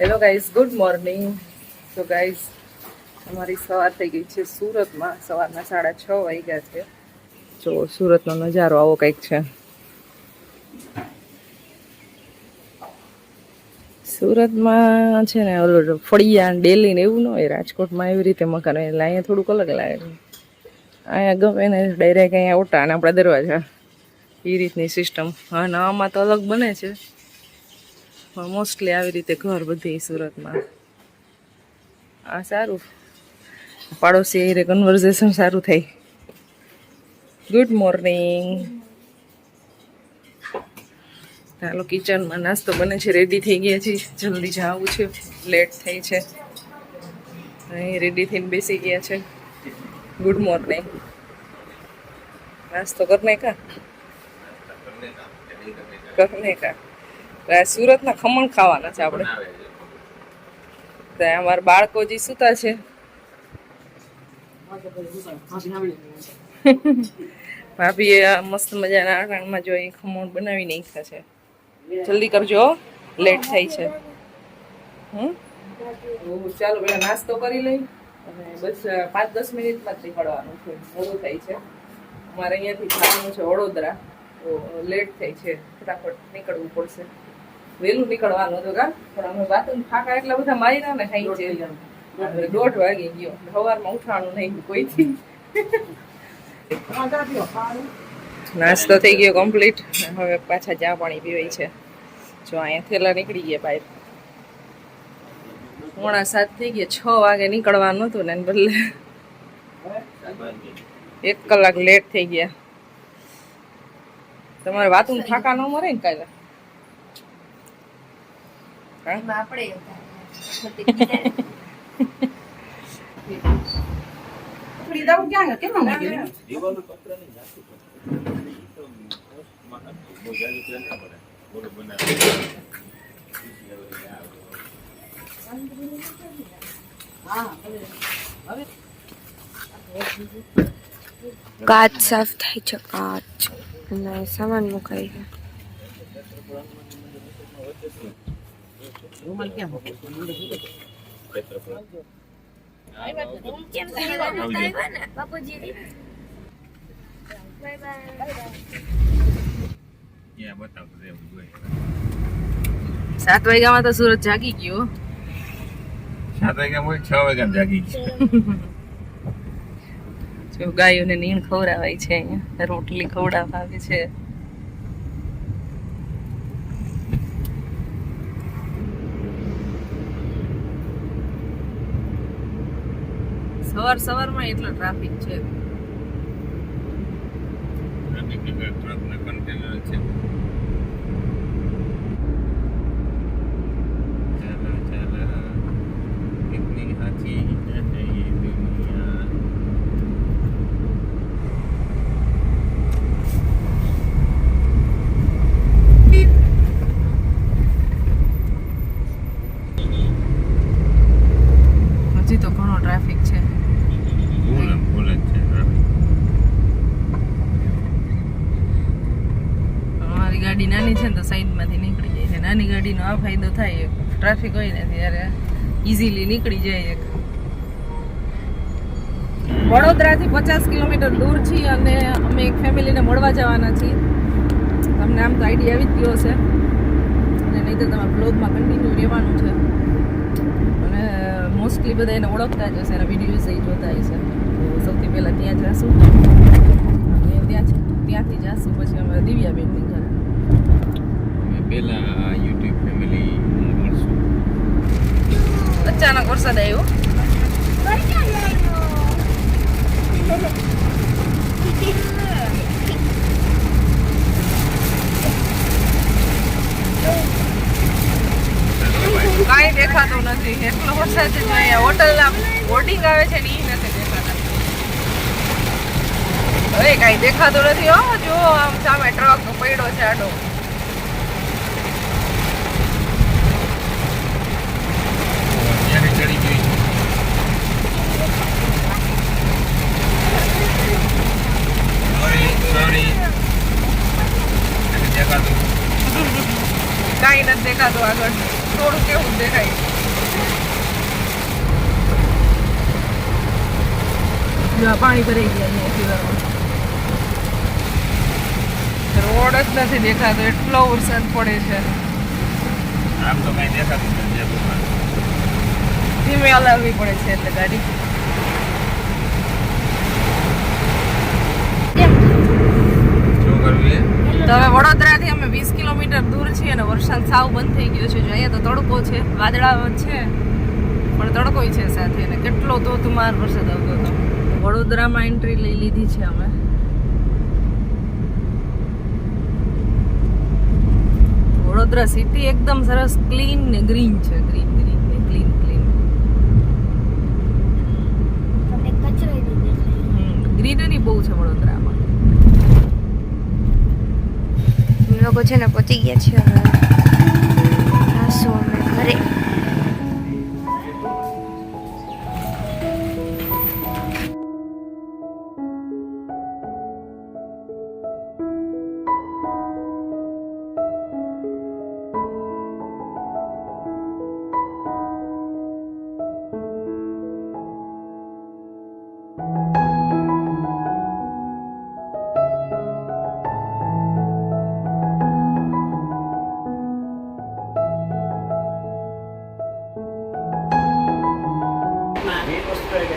Hello guys, good morning. તો guys, અમારી સવાર થઈ ગઈ છે સુરતમાં. સવારના 6:30 વાગ્યા છે. જો સુરતનો નજારો આવો કંઈક છે. સુરતમાં છે ને ઓલું ફળિયા ડેલી ને એવું ન હોય. રાજકોટમાં એવી રીતે મકાન હોય, એટલે અહીંયા થોડુંક અલગ લાગે. અહીંયા ગમે ને ડાયરેક્ટ અહીંયા ઓટા અને આપણા દરવાજા, એ રીતની સિસ્ટમ. હા, નવામાં તો અલગ બને છે, પણ મોસ્ટલી આવી રીતે ઘર બધી સુરતમાં. આ સારું, પાડોશી એ કન્વર્ઝેશન સારું થાય. Good morning. ચાલો, કિચનમાં નાસ્તો બને છે, રેડી થઈ ગયા છે. જલ્દી જવું છે, લેટ થઈ છે. અહીં રેડી થઈને બેસી ગયા છે. Good morning. નાસ્તો કરને કા સુરતના ખમણ ખાવાના છે આપણે. અમારા બાળકો જે સુતા છે, ભાભી એ મસ્ત મજાના આટાણમાં જો એ ખમણ બનાવી નાખ્યા છે. જલ્દી કરજો, લેટ થાય છે. ચાલો પેલા નાસ્તો કરી લઈ અને બસ 5-10 મિનિટમાં જ નીકળવાનું છે. મોડું થાય છે, અમારે અહીંયાથી જવાનું છે વડોદરા, તો લેટ થાય છે. ફટાફટ નીકળવું પડશે. વહેલું નીકળવાનું હતું કા, પણ અમે વાતું ફાંકા એટલા બધા માર્યા ને ખાઈ છે. 1:30 વાગી ગયો. સવારમાં ઉઠાણું નહીં કોઈથી. નાસ્તો થઈ ગયો કમ્પ્લીટ. હવે પાછા ચા પાણી પીવાય છે. જો અહીંયા થેલા નીકળી ગયા ભાઈ. 6:45 થઈ ગયા. 6 વાગે નીકળવાનું હતું ને બદલે 1 કલાક લેટ થઈ ગયા. તમારે વાતું ફાંકા ન મરે ને કાલે. કાચ સાફ થાય છે, કાચ અને સામાન મુકાય છે. સાત વાગ્યામાં તો સુરત જાગી ગયો. 7 વાગ્યામાં 6 વાગ્યામાં જાગી ગયો. જો ગાયોને નીણ ખવડાવાય છે, અહીંયા રોટલી ખવડાવવા આવે છે. સવારમાં એટલો ટ્રાફિક છે. ટ્રકના કન્ટેનર છે. कितनी हाथी है ये दुनिया. હજી તો ઘણો ટ્રાફિક છે. ફૂલ જ છે ટ્રાફિક. અમારી ગાડી નાની છે ને તો સાઈડમાંથી નીકળી જાય છે. નાની ગાડીનો આ ફાયદો થાય, ટ્રાફિક હોય ને ત્યારે ઇઝીલી નીકળી જાય. વડોદરાથી 50 કિલોમીટર દૂર છીએ અને અમે એક ફેમિલીને મળવા જવાના છીએ. તમને આમ તો આઈડિયા આવી જ ગયો છે, અને નહીં તો તમારા બ્લોગમાં કન્ટિન્યુ રહેવાનું છે. અને મોસ્ટલી બધા એને ઓળખતા જ હશે, એના વિડીયોઝ એ જોતા હશે. તો સૌથી પહેલાં ત્યાં જઈશું, અને ત્યાંથી જઈશું પછી અમે દિવ્યાબેનની ઘરે. પેલા યુટ્યુબ ફેમિલી મળશું. અચાનક વરસાદ આવ્યો. કાંઈ દેખાતું નથી, એટલો વરસાદ છે. અહીંયા હોટલના બોર્ડિંગ આવે છે ને એ નથી દેખાતા. હવે કાંઈ દેખાતું નથી. હો, જો આમ સામે ટ્રક પડ્યો છે આડો. ચડી ગઈ. સોરી કાંઈ નથી દેખાતું આગળ. થોડું કેવું દેખાય. જો આ પાણી ભરાઈ ગયા અહીંયા રોડ જ નથી દેખાતો, એટલો વરસાદ પડે છે. આમ તો કઈ દેખાતું નથી જયપુરમાં. ધીમે હલાવવી પડે છે એટલે ગાડી. શું કરવું એ? તો હવે વડોદરાથી અમે 20 કિલોમીટર દૂર છીએ અને વરસાદ સાવ બંધ થઈ ગયો છે. જો અહીંયા તો તડકો છે, વાદળા છે પણ તડકોય છે સાથે, અને કેટલો ધોધમાર વરસાદ આવતો હતો. વડોદરામાં એન્ટ્રી લઈ લીધી છે અમે. વડોદરા સિટી એકદમ સરસ ક્લીન ને ગ્રીન છે, ગ્રીન ગ્રીન ને ક્લીન ક્લીન. ગ્રીનરી બહુ છે વડોદરામાં. અમે લોકો છે ને પહોંચી ગયા છીએ હવે આસુ અમે ઘરે.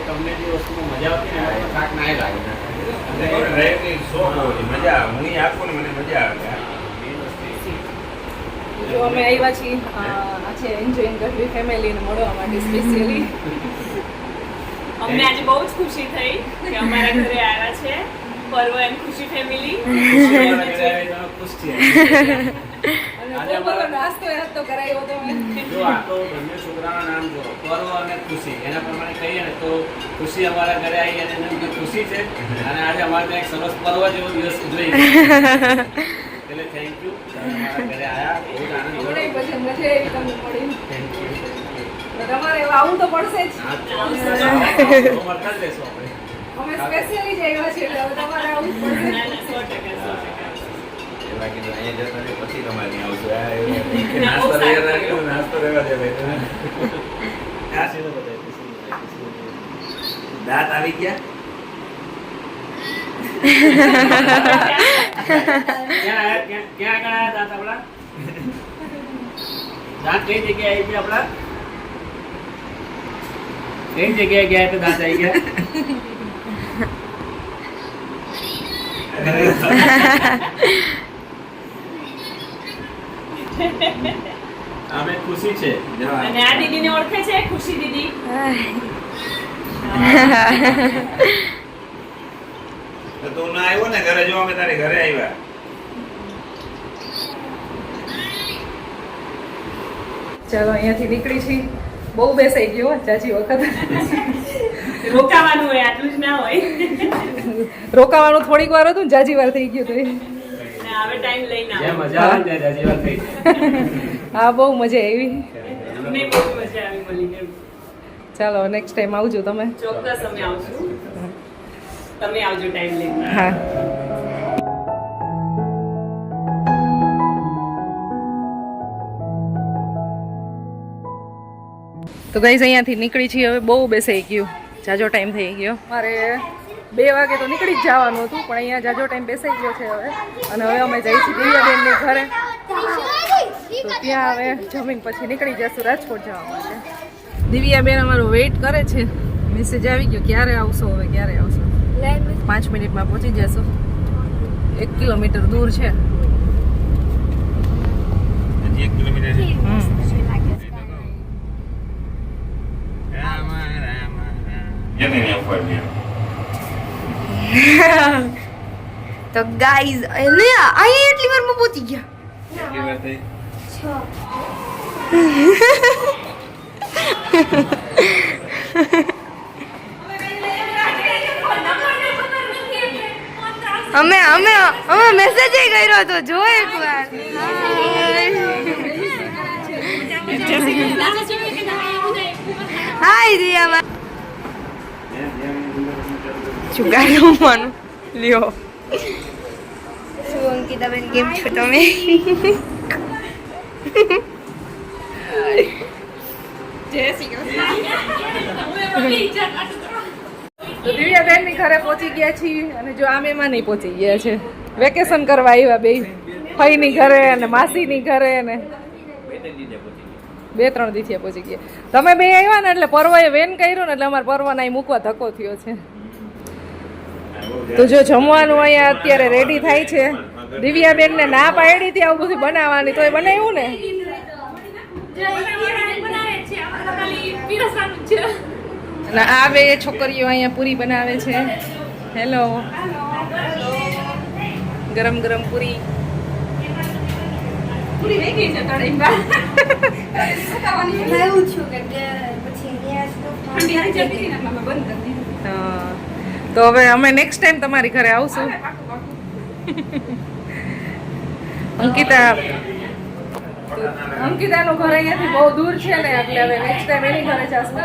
તમને જે વસ્તુમાં મજા આવતી ને એમાં થાક ના લાગે. ડ્રાઈવની શોખ હોય, મજા આવે. હું આપું ને મને મજા આવે. જો અમે આવ્યા છીએ આજે એન્જોય કરવી ફેમિલીને મળવા માટે સ્પેશિયલી. અમને આજે બહુ જ ખુશી થઈ કે અમારા ઘરે આવ્યા છે પર્વ એન્ડ ખુશી ફેમિલી. ખુશ છીએ. અને બપોરનો નાસ્તો યાદ તો કરાવ્યો તમે. જો આ તો બંને છોકરાના નામ જો પર્વ અને ખુશી, એના પ્રમાણે કહીએ ને તો ખુશી અમારા ઘરે આવી અને એમને ખુશી છે, અને આજે અમારે ત્યાં એક સરસ પર્વ જેવો દિવસ ઉજવાઈ ગયો. એટલે થેન્ક યુ, અમારા ઘરે આવ્યા, બહુ જ આનંદ અમને થયો. પછી મજા આવી તમને મળી. Thank you. તો તમારે આવું તો પડશે જ. હા, તો મળતા જ રહેશું આપણે. અમે સ્પેશિયલી જ આવ્યા છીએ એટલે હવે તમારે આવું જ પડશે. ના, ના, 100%. એવા કીધું અહીંયા જતા ને પછી તમારે ત્યાં આવશું. આ એવું નથી કે નાસ્તો રહ્યા રાખ્યો, નાસ્તો રહેવા દે ભાઈ. આ સીધો બતાવી. દાંત આવી ગયા. ક્યાં આગળ આયા દાંત આપણા? દાંત કઈ જગ્યાએ આવી ગયા આપણા? કઈ જગ્યાએ ગયા તો દાંત આવી ગયા? અમે ખુશી છે. અને આ દીદીને ઓળખે છે ખુશી દીદી. તો તું ના આવ્યો ને ઘરે, જો અમે તારે ઘરે આવ્યા. ચાલો અહીંયાથી નીકળી છીએ. બહુ બેસાઈ ગયો ચાચી વખત. રોકાવાનું હોય, આટલું જ ના હોય. રોકાવાનું થોડીક વાર હતું ને જાજી વાર થઈ ગયું તો ને હવે ટાઈમ લઈને જે આવો. મજા આવે ને ત્યાં જાજી વાત થઈ. હા બહુ મજા આવી. અમને બહુ મજા આવી મળીને. ચાલો નેક્સ્ટ ટાઈમ આવજો તમે. ચોક્કસ અમે આવશું. તમે આવજો ટાઈમ લઈને. હા. તો ગાઈઝ અહીંયાથી નીકળી છીએ. હવે બહુ બેસાઈ ગયું, જાજો ટાઈમ થઈ ગયો. મારે 2 વાગે તો નીકળી જ જવાનું હતું, પણ અહીંયા જાજો ટાઈમ બેસાઈ ગયો છે હવે. અને હવે અમે જઈએ છીએ દિવ્યાબેનની ઘરે. તો ત્યાં હવે જમીન પછી નીકળી જશું રાજકોટ જવા માટે. દિવ્યાબેન અમારો વેઇટ કરે છે. મેસેજ આવી ગયો ક્યારે આવશો, હવે ક્યારે આવશો. 5 મિનિટમાં પહોંચી જશો. 1 કિલોમીટર દૂર છે. હજી 1 કિલોમીટર છે. તો ગાઈઝ અહીંયા એટલી વારમાં પહોંચી ગયા. અમે અમે અમે મેસેજ કર્યો તો જો એકવાર. હાય દિયા ચુગાડી રમવાનું લ્યો. શું અંકિતાબેન કેમ છો તમે? જય શ્રી કૃષ્ણ. તો દિવ્યાબેન ની ઘરે પહોંચી ગયા છીએ અને જો આ મહેમાન નહીં પહોંચી ગયા છે વેકેશન કરવા આવ્યા બે ફઈ ની ઘરે અને માસી ની ઘરે ને 2-3 દિવસે પહોંચી ગયા. તમે બે આવ્યા ને એટલે પર્વએ વેન કર્યું ને એટલે અમારે પર્વને અહીં મૂકવા ધક્કો થયો છે. તો જો જમવાનું અહીંયા અત્યારે રેડી થાય છે. દિવ્યાબેન ને ના પાડી હતી આવું બધું બનાવવાની તો એ બનાવ્યું ને. અને આ બે છોકરીઓ અહીંયા પૂરી બનાવે છે. હેલો, ગરમ ગરમ પૂરી. તો હવે અમે નેક્સ્ટ ટાઈમ તમારી ઘરે આવશું. અંકિતાનું ઘર અહીંયાથી બહુ દૂર છે ને એટલે હવે નેક્સ્ટ ટાઈમ એની ઘરે જશું.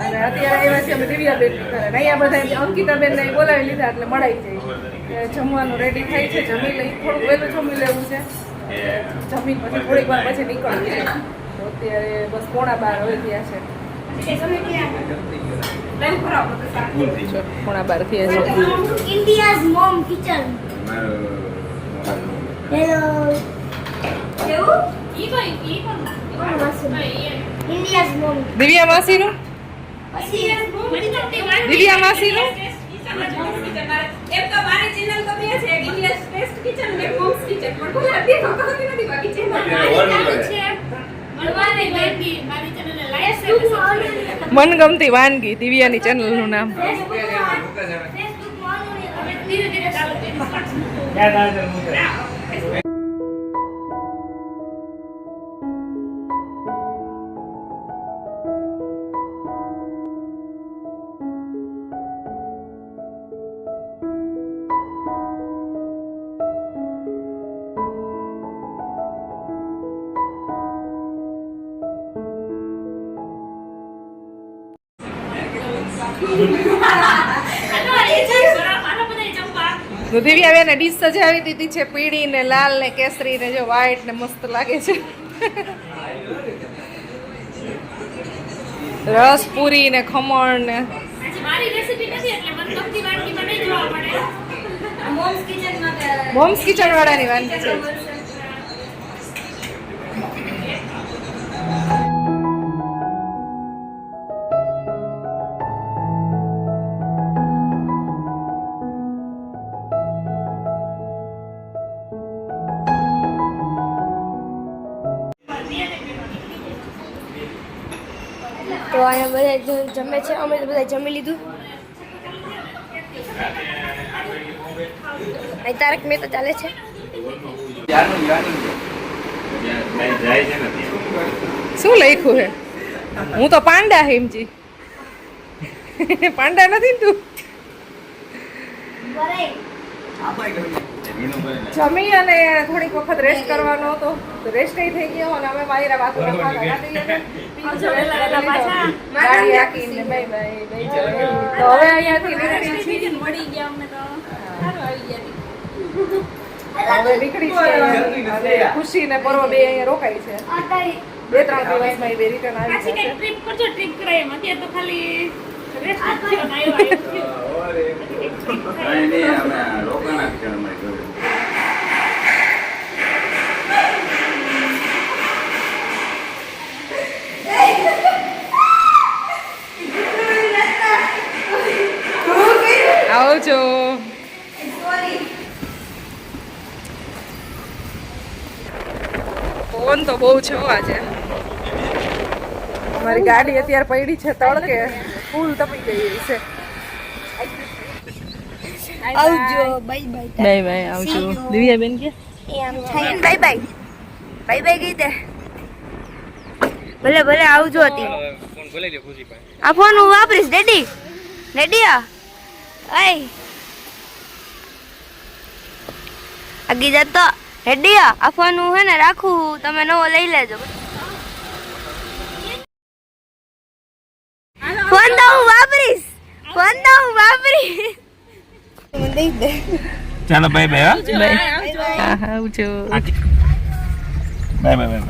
અને અત્યારે આવ્યા છીએ અમે દિવ્યાબેન ઘરે. અહીંયા બધા અંકિતાબેન ને બોલાવી લીધા એટલે મળાઈ જાય. જમવાનું રેડી થાય છે. જમી લઈ, થોડું વહેલું જમી લેવું છે. જમીન પછી થોડીક વાર પછી નીકળવું છે. તો અત્યારે બસ 11:15 હવે થયા છે. 11:15 થયા છે. India's mom kitchen. Hello. India's mom. Divya માસીનું Divya માસીનું એમ તો મારી ચેનલ તો બે છે, એક ઇન્ડિયાઝ ટેસ્ટ કિચન ને મોમ્સ કિચન. પણ કોઈ હતી તો કદી નથી બાકી ચેનલ છે. મળવાની બેબી મારી ચેનલને લાઈક શેર મનગમતી વાનગી દિવ્યાની ચેનલનું નામ. Facebook માં અમે ધીરે ધીરે ચાલુ કરીશું. તો દિવ્યાબેને ડીશ સજાવી દીધી છે. પીળી ને લાલ ને કેસરી ને જો વ્હાઈટ ને મસ્ત લાગે છે. રસ પૂરી ને ખમણ ને મારી રેસીપી નથી એટલે મને ગમતી વાનગીમાં નહીં જોવા મળે. મોમ્સ કિચનમાં મોમ્સ કિચન વાળાની વાનગી છે. તો અહીંયા બધા જમે છે. અમે તો બધા જમી લીધું. અહીં તારક મહેતા ચાલે છે. શું લખ્યું હે? હું તો પાંડા હેમજી. પાંડા નથી ને તું? જમી અને થોડીક વખત રેસ્ટ કરવાનો હતો. તો રેસ્ટ થઈ ગયો અને અમે માયરા વાતો કરવા ગાડી હાકીને બાય બાય બાય તો હવે અહીંયાથી મળી ગયા અમને તો સારું આવી ગયા. હવે નીકળી છે. ખુશી ને પર્વ બે અહીંયા રોકાય છે. 2-3 દિવસમાં એ બે રિટર્ન આવી પાછી જશે. કઈ ટ્રીપ કરજો, ટ્રીપ કરાય એમ. અત્યારે તો ખાલી રેસ્ટ જ થયો ને આવ્યો. આવજો. પવન તો બહુ છે આજે. અમારી ગાડી અત્યારે પડી છે તડકે, ફૂલ તપી ગઈ છે. આવજો. Bye bye. Bye bye. આવજો. દિવ્યાબેન કે બાય બાય. બાય બાય કહી દે. ભલે ભલે આવજો. હતી આ ફોન હું વાપરીશ. ડેડી ડેડિયા આય આગી જતો. ડેડિયા આ ફોન હું હે ને રાખું, તમે નવો લઈ લેજો. ફોન તો હું વાપરીશ. ફોન તો હું વાપરીશ. મને દઈ દે. ચાલો બાય બાય. બાય. હા હા આવજો. Bye bye bye.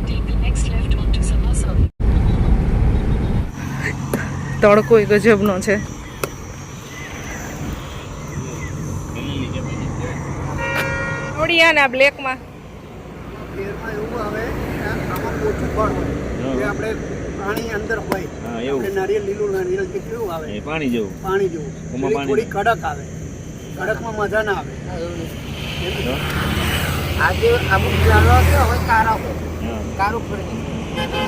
Take the next left onto Samasari. તડકો ગજબનો છે. થોડી આ બ્લેકમાં તેરમાં એવું આવે કે આમાં ઓછું ફળ હોય જે આપણે પાણી અંદર હોય આપણે નારિયેળ લીલું નારિયેળ જે કેવું આવે પાણી જેવું પેલી થોડી કડક આવે કડકમાં મજા ના આવે આજે અમુક જાણવા કે હવે કારા હોય કારું ફરી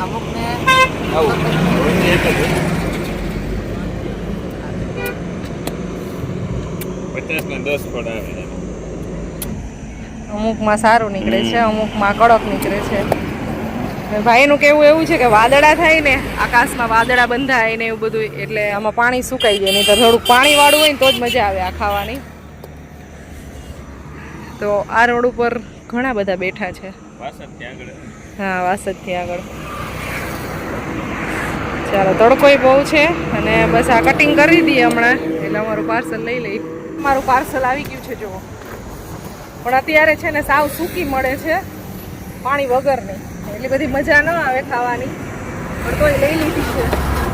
અમુક ને અમુકમાં સારું નીકળે છે, અમુકમાં કડક નીકળે છે. ભાઈનું કેવું એવું છે કે વાદળા થાય ને આકાશમાં વાદળા બંધાય ને એવું બધું એટલે આમાં પાણી સુકાઈ જાય, નહીં તો થોડુંક પાણી વાળું હોય ને તો જ મજા આવે આ ખાવાની. તો આ રોડ ઉપર ઘણા બધા બેઠા છે. હા, વાસદથી આગળ. ચાલો, તડકોય બહુ છે અને બસ આ કટિંગ કરી દઈએ હમણાં એટલે અમારું પાર્સલ લઈ લઈ. મારું પાર્સલ આવી ગયું છે જુઓ, પણ અત્યારે છે ને સાવ સૂકી મળે છે, પાણી વગરની. એટલી બધી મજા ન આવે ખાવાની, પણ તોય લઈ લીધી છે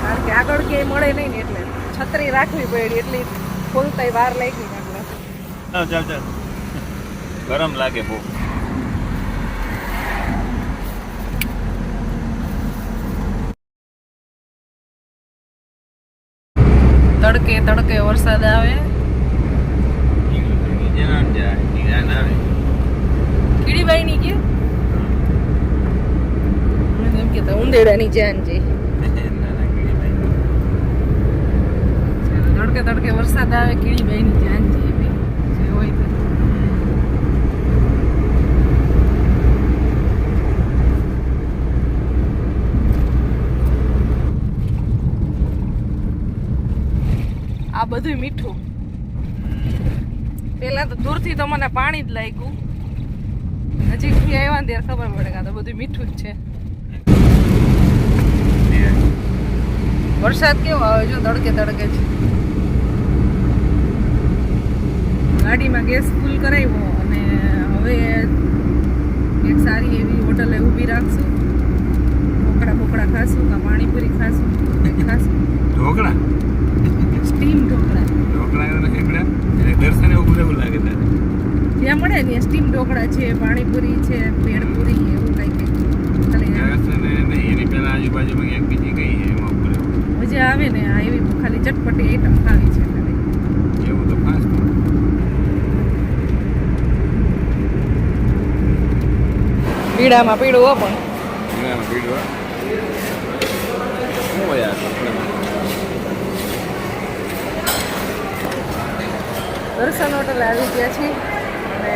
કારણ કે આગળ ક્યાંય મળે નહીં ને એટલે છત્રી રાખવી પડી, એટલી ખોલતાય વાર લાગી ને એટલે. ચાલ ગરમ લાગે બહુ. તડકે તડકે વરસાદ આવે, કીડીબાઈ ની કે એમ કે ઉંદેડાની જાન છે. તડકે તડકે વરસાદ આવે, કીડીબાઈ ની જાન છે જે હોય તે. આ બધું મીઠું. પેલા તો દૂરથી તો મને પાણી જ લાગ્યું, નજીકથી આવ્યા ને ત્યારે ખબર પડે કે આ તો બધું મીઠું જ છે. વરસાદ કેવો આવે જો, તડકે તડકે જ. ગાડીમાં ગેસ ફૂલ કરાવ્યો અને હવે એક સારી એવી હોટલે ઊભી રાખશું. ઢોકળા ખાશું કાં પાણીપુરી ખાશું, ઢોકળા સ્ટીમ ઢોકળા દર્શન એવું લાગે જ્યાં મળે ને સ્ટીમ ઢોકળા છે, પાણીપુરી છે, ભેળપુરી એવું કંઈક. એની પેલા આજુબાજુમાં ક્યાંક બીજી કઈ છે એમાં મજા આવે ને આ એવી ખાલી ચટપટી આઈટમ ખાવી છે ખાલી. એવું તો ફાસ્ટ ફૂડ પીળામાં પીળું હો, પણ પીડવા શું હોય યાર. દર્શન હોટલ આવી ગયા છીએ અને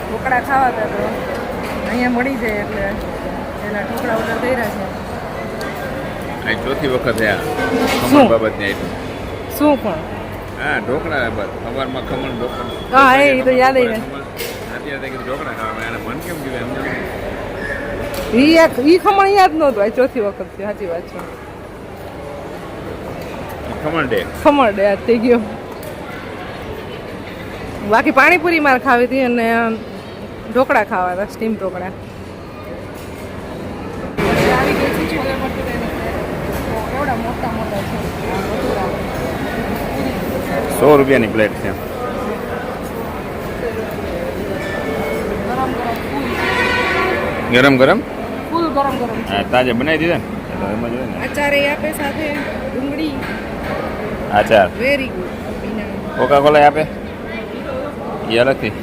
ઢોકળા ખાવા હતા તો અહીંયા મળી જાય એટલે એના ઢોકળા ઓર્ડર કર્યા છે. આ ચોથી વખત શું? બાબતની આઈટમ શું પણ? હા, ઢોકળા બસ સવારમાં ખમણ ઢોકળા. હા, એ તો યાદ આવી ને. અત્યારે કીધું ઢોકળા ખાવા, એને મન કેમ કીધું એમ ઈ ખમણ યાદ નહોતું, આ ચોથી વખત છે. સાચી વાત છે. ખમણ ડે યાદ થઈ ગયો. બાકી પાણીપુરી માર ખાવી હતી અને ઢોકળા ખાવા હતા, સ્ટીમ ઢોકળા. આવી ગઈ છે છોલે ભટુરે, કેવડા મોટા મોટા છે. 100 રૂપિયાની પ્લેટ છે. ગરમ ગરમ ગરમ ગરમ હા, તાજે બનાવી દીધા ને એમાં જોઈએ ને. આચાર એ આપે સાથે ડુંગળી. આચાર વેરી ગુડ. કોકા કોલા આપે એ અલગથી.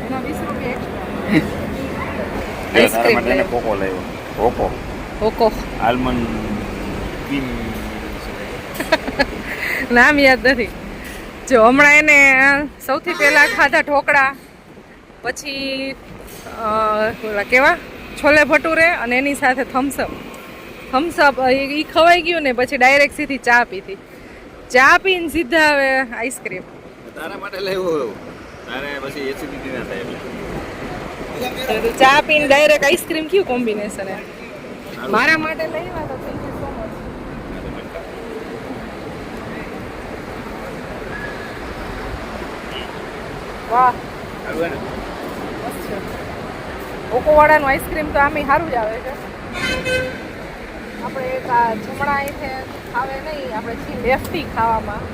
એના 20 રૂપિયા તારા માટે એને કોકો લાવ્યો. ઓકો આલમંડ ક્રીમ નામ યાદ નથી. જો હમણાં એને સૌથી પહેલા ખાધા ઢોકળા, પછી ઓલા કેવા છોલે ભટુરે અને એની સાથે થમ્સઅપ એ ખવાઈ ગયું ને પછી ડાયરેક્ટ સીધી ચા પીધી. ચા પીને સીધા હવે આઈસ્ક્રીમ. તારા માટે લાવ્યો. તારે પછી એસિડિટી ના થાય એટલે ચા પીને ડાયરેક્ટ આઈસ્ક્રીમ કયું કોમ્બિનેશન હે. મારા માટે લાવ્યા તો થેન્ક યુ સો મચ. વાહ, સારું ને. ઓકોવાળાનું આઈસ્ક્રીમ તો આમે સારું જ આવે છે. આપણે એક આ જમણા અહીંથી ખાવે નહીં, આપણે છી લેફ્ટી ખાવામાં,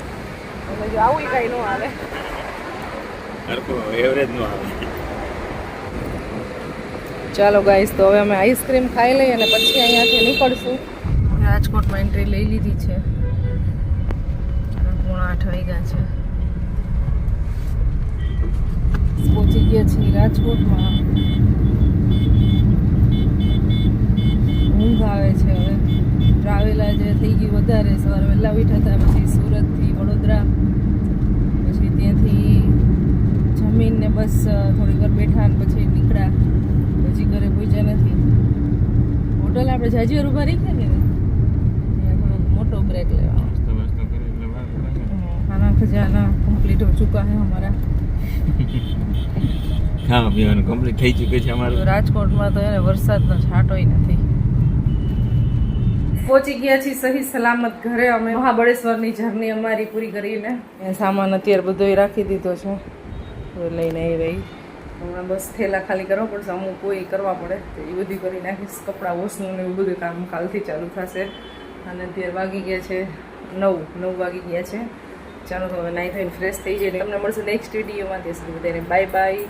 એટલે જો આવું કાંઈ ન આવે. એવરેજ નો આવે. ચાલો ગાઈસ, તો હવે અમે આઈસ્ક્રીમ ખાઈ લઈએ અને પછી અહીંયાથી નીકળશું. રાજકોટમાં એન્ટ્રી લઈ લીધી છે. 7:45 વાગ્યા છે. પહોંચી ગયા છીએ રાજકોટમાં. ઊંઘ આવે છે હવે. ટ્રાવેલ આજે થઈ ગયું વધારે. સવારે વહેલા ઉઠ્યા હતા, પછી સુરતથી વડોદરા, પછી ત્યાંથી જમીનને બસ થોડી વાર બેઠા અને પછી નીકળ્યા. હજી ઘરે પહોંચ્યા નથી. હોટલ આપણે જાજી વાર ઉભા રહી ગયા ને, ત્યાં થોડોક મોટો બ્રેક લેવાનો. ખાના ખજાના કમ્પ્લીટ હો ચુકા હે હમારા. ખાવા પીવાનું કમ્પ્લીટ થઈ ચૂક્યું છે અમારું. રાજકોટમાં તો એને વરસાદનો છાંટોય નથી. પહોંચી ગયા છીએ સહી સલામત ઘરે. અમે મહાબળેશ્વરની જર્ની અમારી પૂરી કરીને સામાન અત્યારે બધો રાખી દીધો છે, હવે લઈને આવી રહી. હમણાં બસ થેલા ખાલી કરવા પડશે, અમુક કોઈ કરવા પડે તો એ બધું કરી નાખીશ. કપડાં વોશનું ને એવું બધું કામ કાલથી ચાલુ થશે. અને અત્યારે વાગી ગયા છે 9 વાગી ગયા છે. ચાલો તો હવે નાઈ થઈને ફ્રેશ થઈ જાય. તમને મળશે નેક્સ્ટ વિડીયોમાં. ત્યાં સુધી બધાને બાય બાય,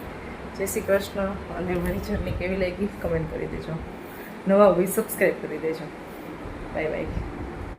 જય શ્રી કૃષ્ણ. અને મારી જર્ની કેવી લાગી કમેન્ટ કરી દેજો. નવા હોય સબસ્ક્રાઈબ કરી દેજો. Bye bye.